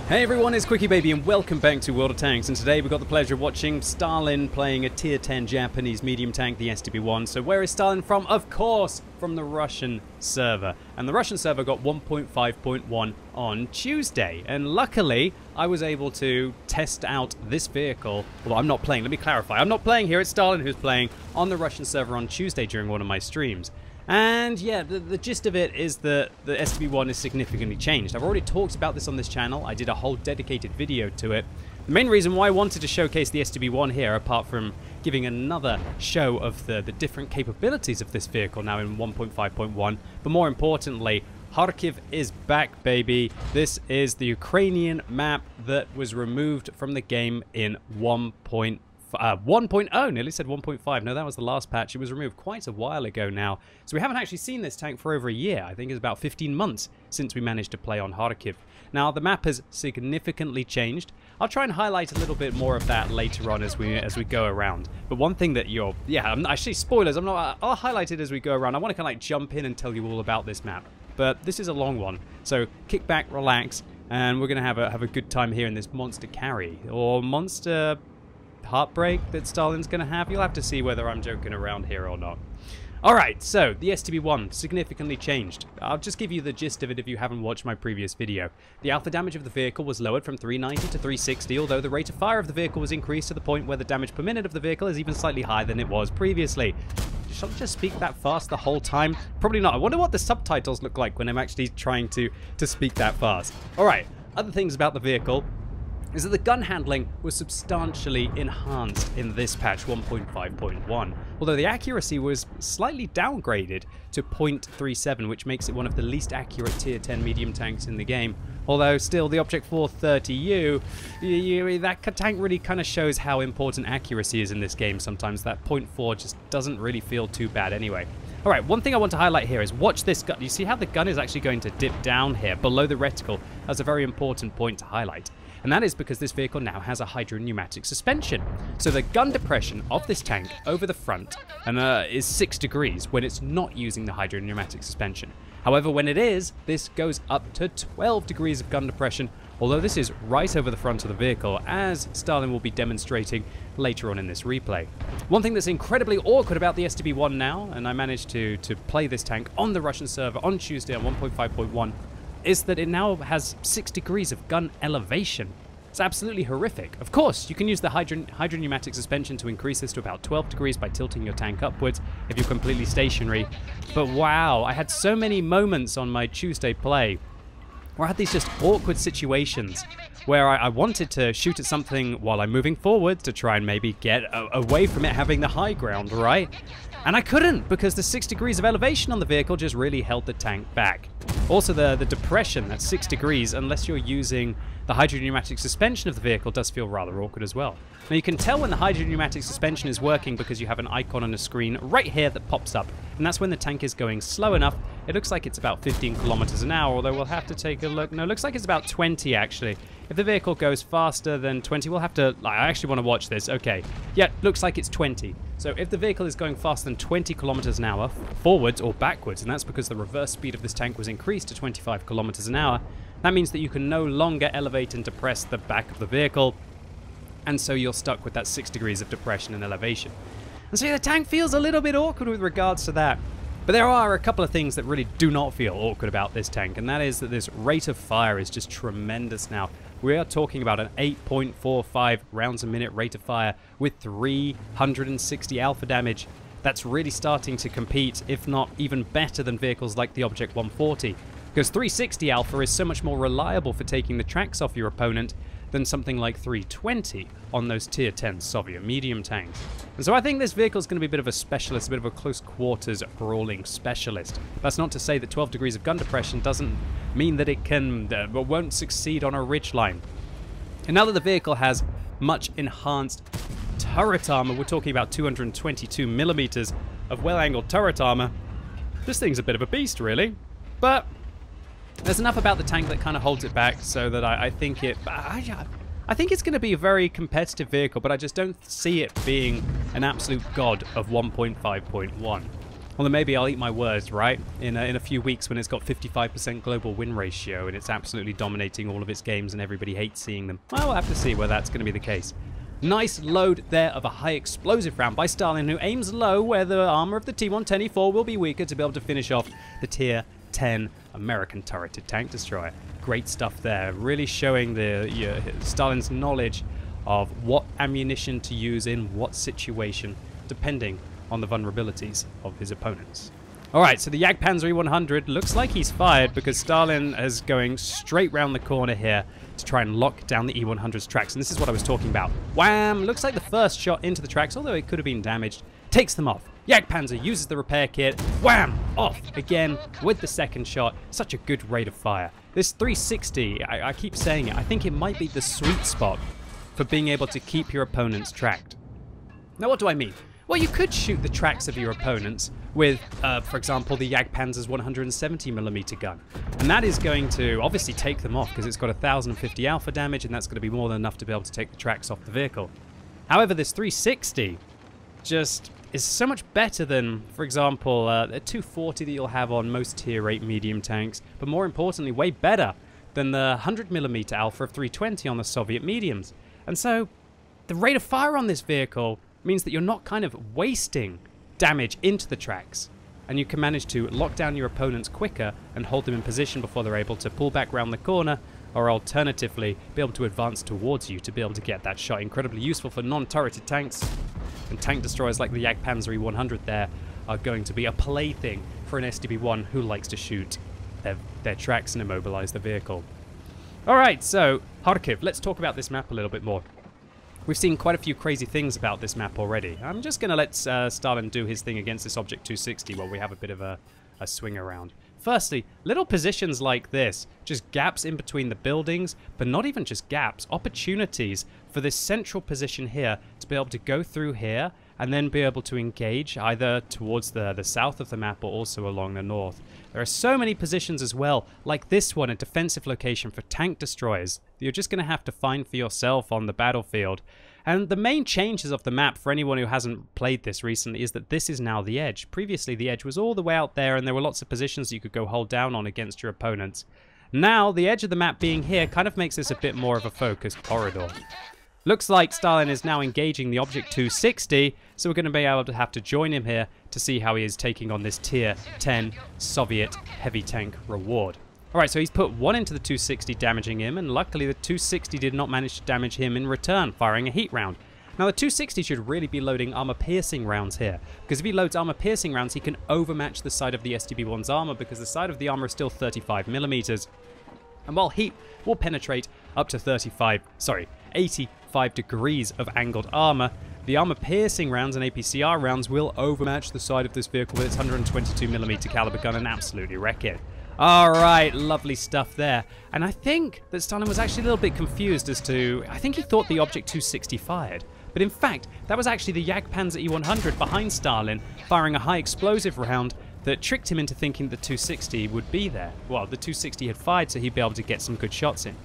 Hey everyone, it's QuickyBaby and welcome back to World of Tanks, and today we've got the pleasure of watching Stalin playing a tier 10 Japanese medium tank, the STB-1. So where is Stalin from? Of course, from the Russian server. And the Russian server got 1.5.1 on Tuesday, and luckily I was able to test out this vehicle. Well, I'm not playing, let me clarify. I'm not playing here, it's Stalin who's playing on the Russian server on Tuesday during one of my streams. And yeah, the gist of it is that the STB-1 is significantly changed. I've already talked about this on this channel. I did a whole dedicated video to it. The main reason why I wanted to showcase the STB-1 here, apart from giving another show of the different capabilities of this vehicle now in 1.5.1, but more importantly, Kharkiv is back, baby. This is the Ukrainian map that was removed from the game in 1.0, nearly said 1.5. No, that was the last patch. It was removed quite a while ago now. So we haven't actually seen this tank for over a year. I think it's about 15 months since we managed to play on Kharkiv. Now, the map has significantly changed. I'll try and highlight a little bit more of that later on as we go around. But one thing that actually spoilers, I'll highlight it as we go around. I want to kind of like jump in and tell you all about this map. But this is a long one. So kick back, relax, and we're going to have a good time here in this monster carry or monster heartbreak that Stalin's going to have. You'll have to see whether I'm joking around here or not. Alright, so the STB-1 significantly changed. I'll just give you the gist of it if you haven't watched my previous video. The alpha damage of the vehicle was lowered from 390 to 360, although the rate of fire of the vehicle was increased to the point where the damage per minute of the vehicle is even slightly higher than it was previously. Shall I just speak that fast the whole time? Probably not. I wonder what the subtitles look like when I'm actually trying to speak that fast. Alright, other things about the vehicle is that the gun handling was substantially enhanced in this patch 1.5.1, although the accuracy was slightly downgraded to 0.37, which makes it one of the least accurate tier 10 medium tanks in the game. Although still, the Object 430U, that tank really kind of shows how important accuracy is in this game sometimes. That 0.4 just doesn't really feel too bad anyway. Alright, one thing I want to highlight here is watch this gun. You see how the gun is actually going to dip down here below the reticle? That's a very important point to highlight. And that is because this vehicle now has a hydropneumatic suspension. So the gun depression of this tank over the front is 6 degrees when it's not using the hydropneumatic suspension. However, when it is, this goes up to 12 degrees of gun depression, although this is right over the front of the vehicle, as Stalin will be demonstrating later on in this replay. One thing that's incredibly awkward about the STB-1 now, and I managed to play this tank on the Russian server on Tuesday on 1.5.1, is that it now has 6 degrees of gun elevation. It's absolutely horrific. Of course, you can use the hydropneumatic suspension to increase this to about 12 degrees by tilting your tank upwards if you're completely stationary. But wow, I had so many moments on my Tuesday play where I had these just awkward situations where I wanted to shoot at something while I'm moving forward to try and maybe get away from it having the high ground, right? And I couldn't because the 6 degrees of elevation on the vehicle just really held the tank back. Also, the depression, that's 6 degrees, unless you're using the hydropneumatic suspension of the vehicle, does feel rather awkward as well. Now, you can tell when the hydropneumatic suspension is working because you have an icon on the screen right here that pops up, and that's when the tank is going slow enough. It looks like it's about 15 kilometers an hour, although we'll have to take a look. No, it looks like it's about 20 actually. If the vehicle goes faster than 20, we'll have to... I actually want to watch this. Okay. Yeah, looks like it's 20. So if the vehicle is going faster than 20 kilometers an hour, forwards or backwards, and that's because the reverse speed of this tank was increased to 25 kilometers an hour, that means that you can no longer elevate and depress the back of the vehicle, and so you're stuck with that 6 degrees of depression and elevation. And so the tank feels a little bit awkward with regards to that. But there are a couple of things that really do not feel awkward about this tank, and that is that this rate of fire is just tremendous now. We are talking about an 8.45 rounds a minute rate of fire with 360 alpha damage. That's really starting to compete, if not even better than vehicles like the Object 140. Because 360 alpha is so much more reliable for taking the tracks off your opponent than something like 320 on those tier 10 Soviet medium tanks. And so I think this vehicle is going to be a bit of a specialist, a bit of a close quarters brawling specialist. That's not to say that 12 degrees of gun depression doesn't mean that it won't succeed on a ridgeline. And now that the vehicle has much enhanced turret armor, we're talking about 222 millimeters of well-angled turret armor, this thing's a bit of a beast really. But there's enough about the tank that kind of holds it back so that I think it's going to be a very competitive vehicle, but I just don't see it being an absolute god of 1.5.1. Although maybe I'll eat my words, right? In a few weeks when it's got 55% global win ratio and it's absolutely dominating all of its games and everybody hates seeing them. Well, we'll have to see whether that's going to be the case. Nice load there of a high explosive round by Stalin, who aims low where the armor of the T-110E4 will be weaker to be able to finish off the Tier 10 American turreted tank destroyer. Great stuff there, really showing Stalin's knowledge of what ammunition to use in what situation, depending on the vulnerabilities of his opponents. Alright, so the Jagdpanzer E100 looks like he's fired because Stalin is going straight round the corner here to try and lock down the E100's tracks. And this is what I was talking about. Wham! Looks like the first shot into the tracks, although it could have been damaged, takes them off. Jagdpanzer uses the repair kit. Wham! Off again with the second shot. Such a good rate of fire. This 360, I keep saying it, I think it might be the sweet spot for being able to keep your opponents tracked. Now what do I mean? Well, you could shoot the tracks of your opponents with, for example, the Jagdpanzer's 170mm gun. And that is going to obviously take them off because it's got 1050 alpha damage and that's going to be more than enough to be able to take the tracks off the vehicle. However, this 360 just is so much better than, for example, a 240 that you'll have on most Tier 8 medium tanks, but more importantly, way better than the 100mm alpha of 320 on the Soviet mediums. And so, the rate of fire on this vehicle means that you're not kind of wasting damage into the tracks, and you can manage to lock down your opponents quicker and hold them in position before they're able to pull back round the corner, or alternatively be able to advance towards you to be able to get that shot. Incredibly useful for non-turreted tanks, and tank destroyers like the Jagdpanzer E100 there are going to be a plaything for an SDB-1 who likes to shoot their tracks and immobilize the vehicle. Alright, so Kharkiv, let's talk about this map a little bit more. We've seen quite a few crazy things about this map already. I'm just going to let Stalin do his thing against this Object 260 while we have a bit of a swing around. Firstly, little positions like this, just gaps in between the buildings, but not even just gaps, opportunities for this central position here to be able to go through here and then be able to engage either towards the south of the map or also along the north. There are so many positions as well, like this one, a defensive location for tank destroyers that you're just going to have to find for yourself on the battlefield. And the main changes of the map for anyone who hasn't played this recently is that this is now the edge. Previously the edge was all the way out there and there were lots of positions you could go hold down on against your opponents. Now the edge of the map being here kind of makes this a bit more of a focused corridor. Looks like Stalin is now engaging the Object 260, so we're going to be able to have to join him here to see how he is taking on this Tier 10 Soviet heavy tank reward. Alright, so he's put one into the 260, damaging him, and luckily the 260 did not manage to damage him in return, firing a heat round. Now the 260 should really be loading armor-piercing rounds here, because if he loads armor-piercing rounds, he can overmatch the side of the SDB-1's armor, because the side of the armor is still 35mm. And while heat will penetrate up to 85 degrees of angled armor, the armor-piercing rounds and APCR rounds will overmatch the side of this vehicle with its 122mm caliber gun and absolutely wreck it. Alright, lovely stuff there. And I think that Stalin was actually a little bit confused as to, I think he thought the Object 260 fired. But in fact, that was actually the Jagdpanzer E100 behind Stalin, firing a high explosive round that tricked him into thinking the 260 would be there. Well, the 260 had fired, so he'd be able to get some good shots in.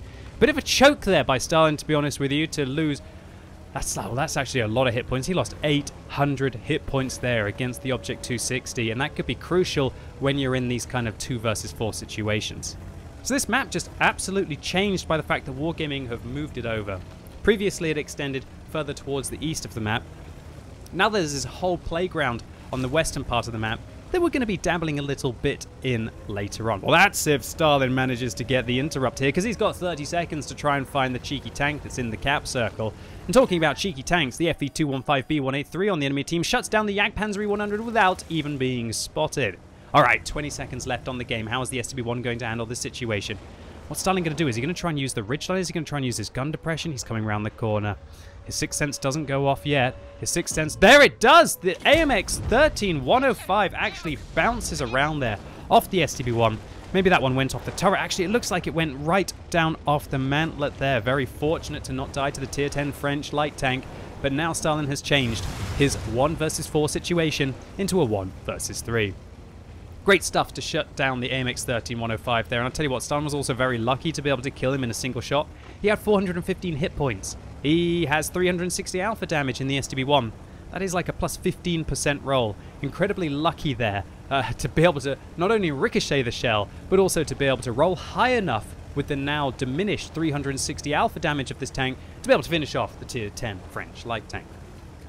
Bit of a choke there by Stalin, to be honest with you, to lose. That's actually a lot of hit points. He lost 800 hit points there against the Object 260, and that could be crucial when you're in these kind of 2 versus 4 situations. So this map just absolutely changed by the fact that Wargaming have moved it over. Previously it extended further towards the east of the map. Now there's this whole playground on the western part of the map that we're going to be dabbling a little bit in later on. Well, that's if Stalin manages to get the interrupt here, because he's got 30 seconds to try and find the cheeky tank that's in the cap circle. And talking about cheeky tanks, the FE215B183 on the enemy team shuts down the Jagdpanzer E100 without even being spotted. Alright, 20 seconds left on the game. How is the SDB-1 going to handle this situation? What's Stalin going to do? Is he going to try and use the ridgeline? Is he going to try and use his gun depression? He's coming around the corner. His sixth sense doesn't go off yet. His sixth sense, there it does! The AMX 13105 actually bounces around there off the SDB-1. Maybe that one went off the turret. Actually, it looks like it went right down off the mantlet there. Very fortunate to not die to the Tier 10 French light tank. But now Stalin has changed his 1 versus 4 situation into a 1 versus 3. Great stuff to shut down the AMX 13105 there. And I'll tell you what, Stalin was also very lucky to be able to kill him in a single shot. He had 415 hit points. He has 360 alpha damage in the SDB-1. That is like a plus 15% roll. Incredibly lucky there to be able to not only ricochet the shell, but also to be able to roll high enough with the now diminished 360 alpha damage of this tank to be able to finish off the tier 10 French light tank.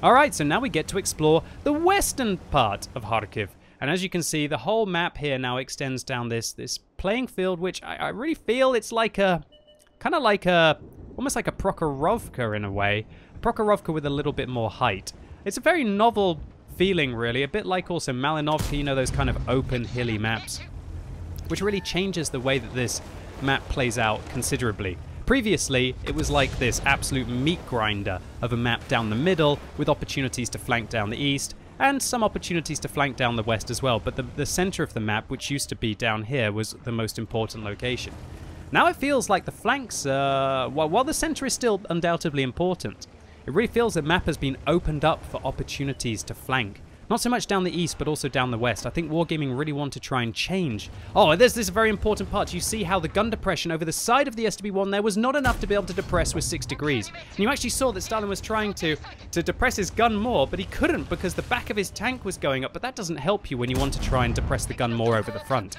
Alright, so now we get to explore the western part of Kharkiv. And as you can see, the whole map here now extends down this playing field, which I really feel it's like a, kind of like a, almost like a Prokhorovka in a way. A Prokhorovka with a little bit more height. It's a very novel feeling, really, a bit like also Malinovka, you know, those kind of open, hilly maps, which really changes the way that this map plays out considerably. Previously, it was like this absolute meat grinder of a map down the middle, with opportunities to flank down the east, and some opportunities to flank down the west as well, but the center of the map, which used to be down here, was the most important location. Now it feels like the flanks, while the center is still undoubtedly important, it really feels the map has been opened up for opportunities to flank. Not so much down the east, but also down the west. I think Wargaming really want to try and change. Oh, there's this very important part. You see how the gun depression over the side of the SDB-1 there was not enough to be able to depress with 6 degrees. And you actually saw that Stalin was trying to depress his gun more, but he couldn't because the back of his tank was going up. But that doesn't help you when you want to try and depress the gun more over the front.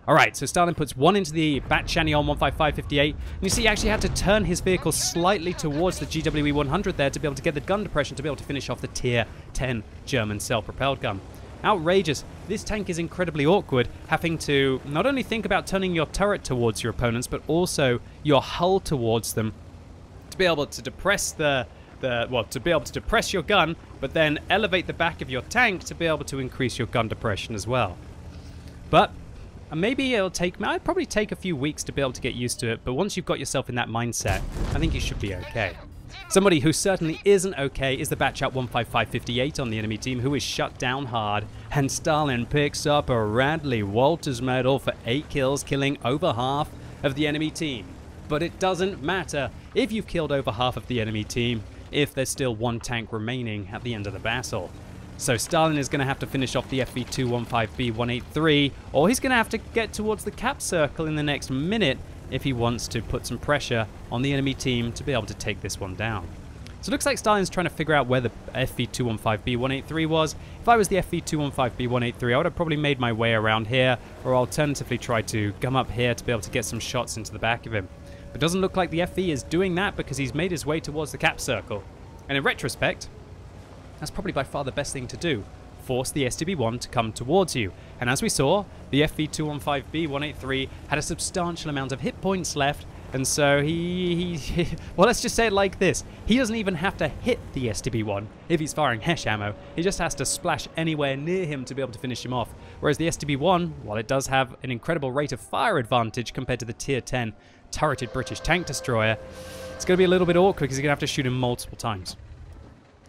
Alright, so Stalin puts one into the Bat Chanion 15558, and you see he actually had to turn his vehicle slightly towards the GWE 100 there to be able to get the gun depression to be able to finish off the tier 10 German self-propelled gun. Outrageous. This tank is incredibly awkward, having to not only think about turning your turret towards your opponents, but also your hull towards them to be able to depress to be able to depress your gun, but then elevate the back of your tank to be able to increase your gun depression as well. But maybe I'd probably take a few weeks to be able to get used to it, but once you've got yourself in that mindset, I think you should be okay. Somebody who certainly isn't okay is the Batchat 15558 on the enemy team, who is shut down hard, and Stalin picks up a Radley Walters medal for 8 kills, killing over half of the enemy team. But it doesn't matter if you've killed over half of the enemy team, if there's still one tank remaining at the end of the battle. So Stalin is going to have to finish off the FV215B183, or he's going to have to get towards the cap circle in the next minute if he wants to put some pressure on the enemy team to be able to take this one down. So it looks like Stalin's trying to figure out where the FV215B183 was. If I was the FV215B183, I would have probably made my way around here, or alternatively try to come up here to be able to get some shots into the back of him. But it doesn't look like the FV is doing that because he's made his way towards the cap circle. And in retrospect, that's probably by far the best thing to do. Force the SDB-1 to come towards you. And as we saw, the FV215B183 had a substantial amount of hit points left, and so well, let's just say it like this. He doesn't even have to hit the SDB-1 if he's firing HESH ammo. He just has to splash anywhere near him to be able to finish him off. Whereas the SDB-1, while it does have an incredible rate of fire advantage compared to the tier 10 turreted British tank destroyer, it's going to be a little bit awkward because he's going to have to shoot him multiple times.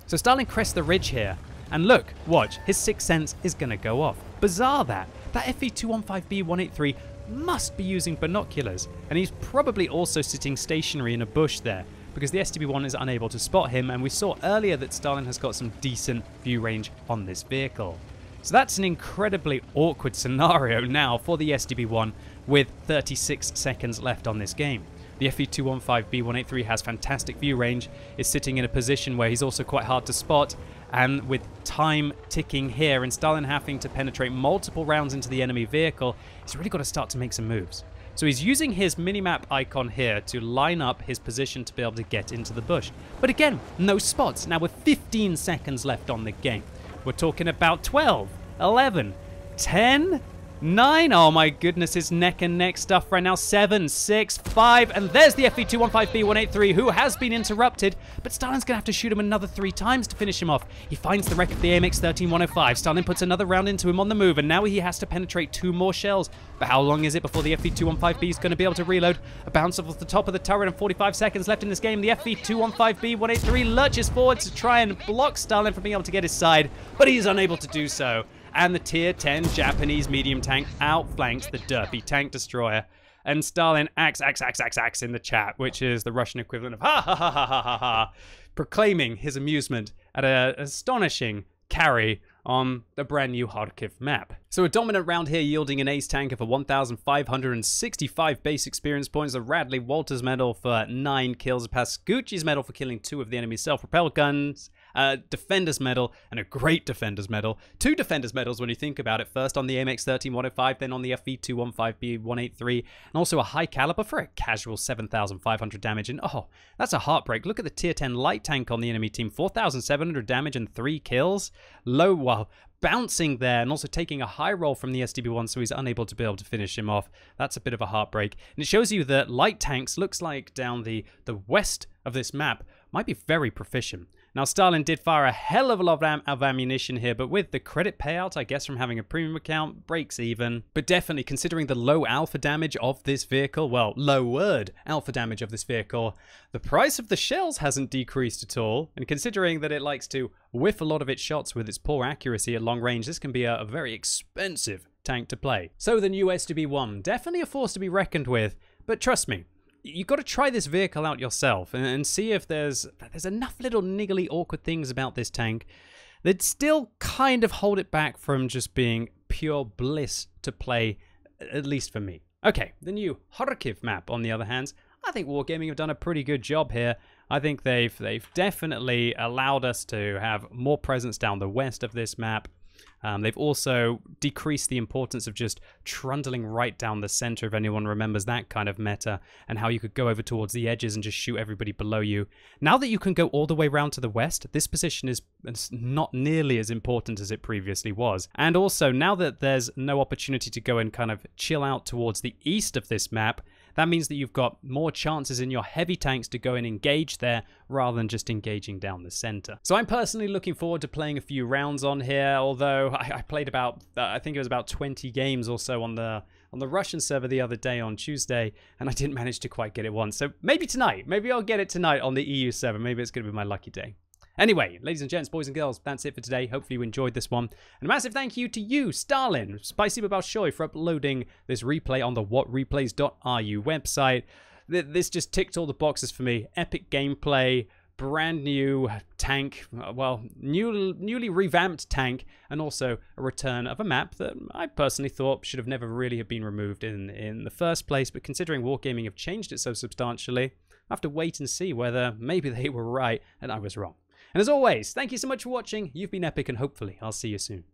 So Stalin crests the ridge here, and look, watch, his sixth sense is going to go off. Bizarre that FV215B183 must be using binoculars, and he's probably also sitting stationary in a bush there, because the SDB-1 is unable to spot him, and we saw earlier that Stalin has got some decent view range on this vehicle. So that's an incredibly awkward scenario now for the SDB-1 with 36 seconds left on this game. The FV215B183 has fantastic view range, is sitting in a position where he's also quite hard to spot, and with time ticking here and Stalin having to penetrate multiple rounds into the enemy vehicle, he's really got to start to make some moves. So he's using his minimap icon here to line up his position to be able to get into the bush. But again, no spots. Now with 15 seconds left on the game, we're talking about 12, 11, 10, 9, oh my goodness, it's neck and neck stuff right now. 7, 6, 5, and there's the FV215B183 who has been interrupted, but Stalin's gonna have to shoot him another 3 times to finish him off. He finds the wreck of the AMX-13105. Stalin puts another round into him on the move, and now he has to penetrate 2 more shells. But how long is it before the FV215B is gonna be able to reload? A bounce off the top of the turret and 45 seconds left in this game. The FV215B183 lurches forward to try and block Stalin from being able to get his side, but he's unable to do so. And the tier 10 Japanese medium tank outflanks the derpy tank destroyer. And Stalin axe in the chat, which is the Russian equivalent of ha ha ha ha ha ha ha, proclaiming his amusement at an astonishing carry on the brand new Kharkiv map. So a dominant round here yielding an ace tanker for 1,565 base experience points, a Radley Walters medal for 9 kills, a Pascucci's medal for killing 2 of the enemy's self-propelled guns, Defender's Medal, and a great Defender's Medal. 2 Defender's Medals when you think about it. First on the AMX-13-105, then on the FV-215B-183, and also a high caliber for a casual 7,500 damage. And oh, that's a heartbreak. Look at the tier 10 light tank on the enemy team, 4,700 damage and 3 kills. Low, well, bouncing there and also taking a high roll from the SDB1, so he's unable to be able to finish him off. That's a bit of a heartbreak. And it shows you that light tanks, looks like down the west of this map, might be very proficient. Now, Stalin did fire a hell of a lot of ammunition here, but with the credit payout, I guess, from having a premium account, breaks even. But definitely, considering the low alpha damage of this vehicle, well, lowered alpha damage of this vehicle, the price of the shells hasn't decreased at all. And considering that it likes to whiff a lot of its shots with its poor accuracy at long range, this can be a very expensive tank to play. So the new SDB1, definitely a force to be reckoned with, but trust me, you've got to try this vehicle out yourself and see if there's enough little niggly awkward things about this tank that still kind of hold it back from just being pure bliss to play, at least for me. Okay, the new Kharkiv map, on the other hand, I think Wargaming have done a pretty good job here. I think they've definitely allowed us to have more presence down the west of this map. They've also decreased the importance of just trundling right down the center, if anyone remembers that kind of meta, and how you could go over towards the edges and just shoot everybody below you. Now that you can go all the way around to the west, this position is not nearly as important as it previously was. And also, now that there's no opportunity to go and kind of chill out towards the east of this map, that means that you've got more chances in your heavy tanks to go and engage there rather than just engaging down the center. So I'm personally looking forward to playing a few rounds on here, although I played about, I think it was about 20 games or so on the Russian server the other day on Tuesday, and I didn't manage to quite get it once. So maybe tonight, maybe I'll get it tonight on the EU server. Maybe it's going to be my lucky day. Anyway, ladies and gents, boys and girls, that's it for today. Hopefully you enjoyed this one. And a massive thank you to you, Stalin, Spicey Babashoy, for uploading this replay on the whatreplays.ru website. This just ticked all the boxes for me. Epic gameplay, brand new tank, well, newly revamped tank, and also a return of a map that I personally thought should have never really have been removed in the first place. But considering Wargaming have changed it so substantially, I have to wait and see whether maybe they were right and I was wrong. And as always, thank you so much for watching. You've been epic, and hopefully I'll see you soon.